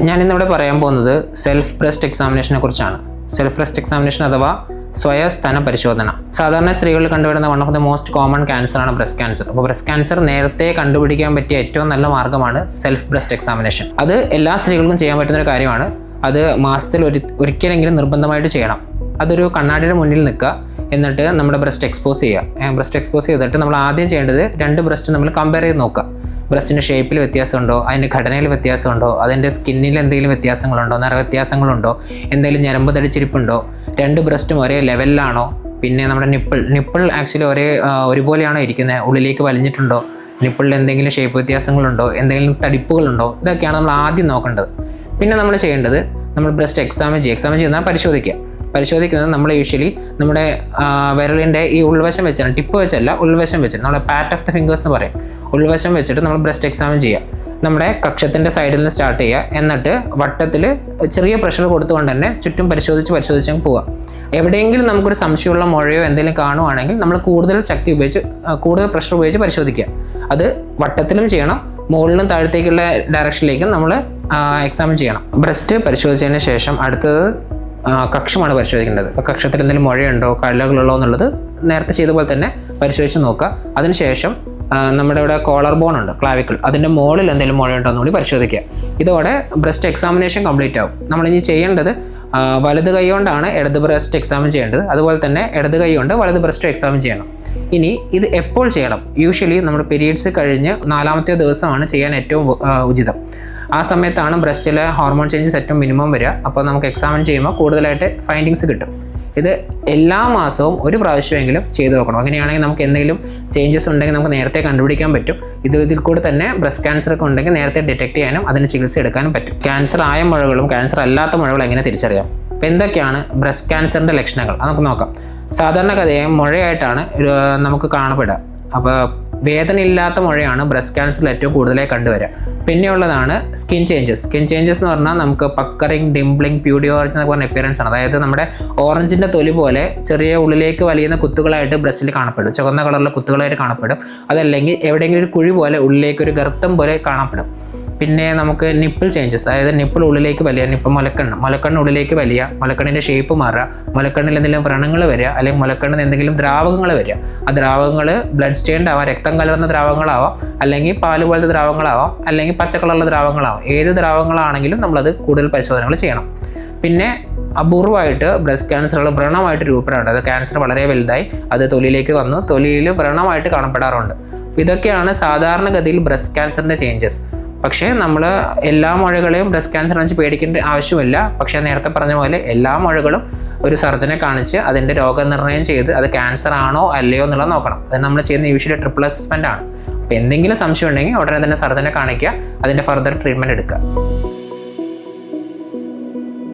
ഞാനിന്നിവിടെ പറയാൻ പോകുന്നത് സെൽഫ് ബ്രസ്റ്റ് എക്സാമിനേഷനെ കുറിച്ചാണ്. സെൽഫ് ബ്രസ്റ്റ് എക്സാമിനേഷൻ അഥവാ സ്വയസ്തന പരിശോധന. സാധാരണ സ്ത്രീകളിൽ കണ്ടുവരുന്ന one of the most common ക്യാൻസറാണ് ബ്രസ്റ്റ് ക്യാൻസർ. അപ്പോൾ ബ്രസ്റ്റ് ക്യാൻസർ നേരത്തെ കണ്ടുപിടിക്കാൻ പറ്റിയ ഏറ്റവും നല്ല മാർഗ്ഗമാണ് സെൽഫ് ബ്രസ്റ്റ് എക്സാമിനേഷൻ. അത് എല്ലാ സ്ത്രീകൾക്കും ചെയ്യാൻ പറ്റുന്ന ഒരു കാര്യമാണ്. അത് മാസത്തിൽ ഒരിക്കലെങ്കിലും നിർബന്ധമായിട്ട് ചെയ്യണം. അതൊരു കണ്ണാടിയുടെ മുന്നിൽ നിൽക്കുക, എന്നിട്ട് നമ്മുടെ ബ്രസ്റ്റ് എക്സ്പോസ് ചെയ്യുക. ബ്രസ്റ്റ് എക്സ്പോസ് ചെയ്തിട്ട് നമ്മൾ ആദ്യം ചെയ്യേണ്ടത് രണ്ട് ബ്രസ്റ്റ് നമ്മൾ കമ്പയർ ചെയ്ത് നോക്കുക. ബ്രസ്റ്റിൻ്റെ ഷേപ്പിൽ വ്യത്യാസമുണ്ടോ, അതിൻ്റെ ഘടനയിൽ വ്യത്യാസമുണ്ടോ, അതിൻ്റെ സ്കിന്നിൽ എന്തെങ്കിലും വ്യത്യാസങ്ങളുണ്ടോ, നിറവ്യത്യാസങ്ങളുണ്ടോ, എന്തെങ്കിലും ഞരമ്പ് തടിച്ചിരിപ്പുണ്ടോ, രണ്ട് ബ്രസ്റ്റും ഒരേ ലെവലിലാണോ, പിന്നെ നമ്മുടെ നിപ്പിൾ ആക്ച്വലി ഒരുപോലെയാണോ ഇരിക്കുന്നത്, ഉള്ളിലേക്ക് വലിഞ്ഞിട്ടുണ്ടോ, നിപ്പിളിൽ എന്തെങ്കിലും ഷേപ്പ് വ്യത്യാസങ്ങളുണ്ടോ, എന്തെങ്കിലും തടിപ്പുകളുണ്ടോ, ഇതൊക്കെയാണ് നമ്മൾ ആദ്യം നോക്കേണ്ടത്. പിന്നെ നമ്മൾ ചെയ്യേണ്ടത് നമ്മൾ ബ്രസ്റ്റ് എക്സാമിൻ ചെയ്യുന്ന പരിശോധിക്കുന്നത് നമ്മൾ യൂഷ്വലി നമ്മുടെ വിരലിൻ്റെ ഈ ഉൾവശം വെച്ചാണ്, ടിപ്പ് വെച്ചല്ല, ഉൾവശം വെച്ചിട്ട് നമ്മുടെ പാറ്റ് ഓഫ് ദ ഫിംഗേഴ്സ് എന്ന് പറയും. ഉൾവശം വെച്ചിട്ട് നമ്മൾ ബ്രസ്റ്റ് എക്സാമിൻ ചെയ്യുക. നമ്മുടെ കക്ഷത്തിൻ്റെ സൈഡിൽ നിന്ന് സ്റ്റാർട്ട് ചെയ്യുക, എന്നിട്ട് വട്ടത്തിൽ ചെറിയ പ്രഷർ കൊടുത്തുകൊണ്ട് തന്നെ ചുറ്റും പരിശോധിച്ച് പോവുക. എവിടെയെങ്കിലും നമുക്കൊരു സംശയമുള്ള മുഴയോ എന്തെങ്കിലും കാണുവാണെങ്കിൽ നമ്മൾ കൂടുതൽ പ്രഷർ ഉപയോഗിച്ച് പരിശോധിക്കുക. അത് വട്ടത്തിലും ചെയ്യണം, മുകളിലും താഴത്തേക്കുള്ള ഡയറക്ഷനിലേക്കും നമ്മൾ എക്സാമിൻ ചെയ്യണം. ബ്രസ്റ്റ് പരിശോധിച്ചതിന് ശേഷം അടുത്തത് കക്ഷമാണ് പരിശോധിക്കേണ്ടത്. കക്ഷത്തിൽ എന്തെങ്കിലും മുഴയുണ്ടോ, കഴലുകളുണ്ടോ എന്നുള്ളത് നേരത്തെ ചെയ്ത പോലെ തന്നെ പരിശോധിച്ച് നോക്കുക. അതിനുശേഷം നമ്മുടെ ഇവിടെ കോളർ ബോൺ ഉണ്ട്, ക്ലാവിക്കിൾ, അതിൻ്റെ മുകളിൽ എന്തെങ്കിലും മുഴയുണ്ടോ എന്നുകൂടി പരിശോധിക്കുക. ഇതോടെ ബ്രസ്റ്റ് എക്സാമിനേഷൻ കംപ്ലീറ്റ് ആവും. നമ്മളിനി ചെയ്യേണ്ടത് വലത് കൈ കൊണ്ടാണ് ഇടത് ബ്രസ്റ്റ് എക്സാമിൻ ചെയ്യേണ്ടത്, അതുപോലെ തന്നെ ഇടത് കൈ കൊണ്ട് വലത് ബ്രസ്റ്റ് എക്സാമിൻ ചെയ്യണം. ഇനി ഇത് എപ്പോൾ ചെയ്യണം? യൂഷ്വലി നമ്മൾ പീരീഡ്സ് കഴിഞ്ഞ് 4ാമത്തെ ദിവസമാണ് ചെയ്യാൻ ഏറ്റവും ഉചിതം. ആ സമയത്താണ് ബ്രസ്റ്റിലെ ഹോർമോൺ ചേഞ്ചസ് ഏറ്റവും മിനിമം വരിക. അപ്പോൾ നമുക്ക് എക്സാമിൻ ചെയ്യുമ്പോൾ കൂടുതലായിട്ട് ഫൈൻഡിങ്സ് കിട്ടും. ഇത് എല്ലാ മാസവും ഒരു പ്രാവശ്യമെങ്കിലും ചെയ്തു നോക്കണം. അങ്ങനെയാണെങ്കിൽ നമുക്ക് എന്തെങ്കിലും ചേഞ്ചസ് ഉണ്ടെങ്കിൽ നമുക്ക് നേരത്തെ കണ്ടുപിടിക്കാൻ പറ്റും. ഇതിൽ കൂടെ തന്നെ ബ്രസ്റ്റ് ക്യാൻസർ ഒക്കെ ഉണ്ടെങ്കിൽ നേരത്തെ ഡിറ്റക്ട് ചെയ്യാനും അതിന് ചികിത്സ എടുക്കാനും പറ്റും. ക്യാൻസർ ആയ മുഴകളും ക്യാൻസർ അല്ലാത്ത മുഴകളും എങ്ങനെ തിരിച്ചറിയാം? അപ്പോൾ എന്തൊക്കെയാണ് ബ്രസ്റ്റ് ക്യാൻസറിൻ്റെ ലക്ഷണങ്ങൾ? അത് നമുക്ക് നോക്കാം. സാധാരണഗതിയായി മുഴയായിട്ടാണ് നമുക്ക് കാണപ്പെടുക. അപ്പോൾ വേദനയില്ലാത്ത മുഴയാണ് ബ്രസ്റ്റ് ക്യാൻസറിൽ ഏറ്റവും കൂടുതലായി കണ്ടുവരിക. പിന്നെയുള്ളതാണ് സ്കിൻ ചേഞ്ചസ് എന്ന് പറഞ്ഞാൽ നമുക്ക് പക്കറിങ്, ഡിംപ്ലിങ്, പ്യൂഡി ഓറഞ്ച് എന്നൊക്കെ പറഞ്ഞ അപ്പിയറൻസ് ആണ്. അതായത് നമ്മുടെ ഓറഞ്ചിൻ്റെ തൊലി പോലെ ചെറിയ ഉള്ളിലേക്ക് വലിയുന്ന കുത്തുകളായിട്ട് ബ്രസ്റ്റിൽ കാണപ്പെടും, ചുവന്ന കളറിലെ കുത്തുകളായിട്ട് കാണപ്പെടും. അതല്ലെങ്കിൽ എവിടെയെങ്കിലും ഒരു കുഴി പോലെ ഉള്ളിലേക്ക് ഒരു ഗർത്തം പോലെ കാണപ്പെടും. പിന്നെ നമുക്ക് നിപ്പിൾ ചേഞ്ചസ്, അതായത് നിപ്പിൾ ഉള്ളിലേക്ക് വലിയ, നിപ്പിൾ മുലക്കണ്ണ് ഉള്ളിലേക്ക് വലിയ, മുലക്കണ്ണിൻ്റെ ഷേപ്പ് മാറുക, മുലക്കണ്ണിൽ എന്തെങ്കിലും വ്രണങ്ങൾ വരിക, അല്ലെങ്കിൽ മുലക്കണ്ണിൽ എന്തെങ്കിലും ദ്രാവകങ്ങൾ വരിക. ആ ദ്രാവകങ്ങൾ ബ്ലഡ് സ്റ്റെയിൻഡ് ആവാം, രക്തം കലർന്ന ദ്രാവകങ്ങളാവാം, അല്ലെങ്കിൽ പാല് പോലത്തെ ദ്രാവകങ്ങളാവാം, അല്ലെങ്കിൽ പച്ചക്കളറുള്ള ദ്രാവകങ്ങളാവാം. ഏത് ദ്രാവകങ്ങളാണെങ്കിലും നമ്മളത് കൂടുതൽ പരിശോധനകൾ ചെയ്യണം. പിന്നെ അപൂർവമായിട്ട് ബ്രസ്റ്റ് ക്യാൻസറുകൾ വ്രണമായിട്ട് രൂപപ്പെടാറുണ്ട്. അത് ക്യാൻസർ വളരെ വലുതായി അത് തൊലിയിലേക്ക് വന്ന് തൊലിയിൽ വ്രണമായിട്ട് കാണപ്പെടാറുണ്ട്. ഇതൊക്കെയാണ് സാധാരണഗതിയിൽ ബ്രസ്റ്റ് ക്യാൻസറിൻ്റെ ചേഞ്ചസ്. പക്ഷേ നമ്മൾ എല്ലാ മുഴകളെയും ബ്രസ്റ്റ് ക്യാൻസർ വെച്ച് പേടിക്കേണ്ട ആവശ്യമില്ല. പക്ഷേ നേരത്തെ പറഞ്ഞ പോലെ എല്ലാ മുഴകളും ഒരു സർജനെ കാണിച്ച് അതിൻ്റെ രോഗനിർണയം ചെയ്ത് അത് ക്യാൻസർ ആണോ അല്ലയോ എന്നുള്ളത് നോക്കണം. അത് നമ്മൾ ചെയ്യുന്ന യൂഷ്വലി ട്രിപ്പിൾ അസസ്മെൻ്റ് ആണ്. അപ്പോൾ എന്തെങ്കിലും സംശയം ഉണ്ടെങ്കിൽ ഉടനെ തന്നെ സർജനെ കാണിക്കുക, അതിൻ്റെ ഫർദർ ട്രീറ്റ്മെൻറ്റ് എടുക്കുക.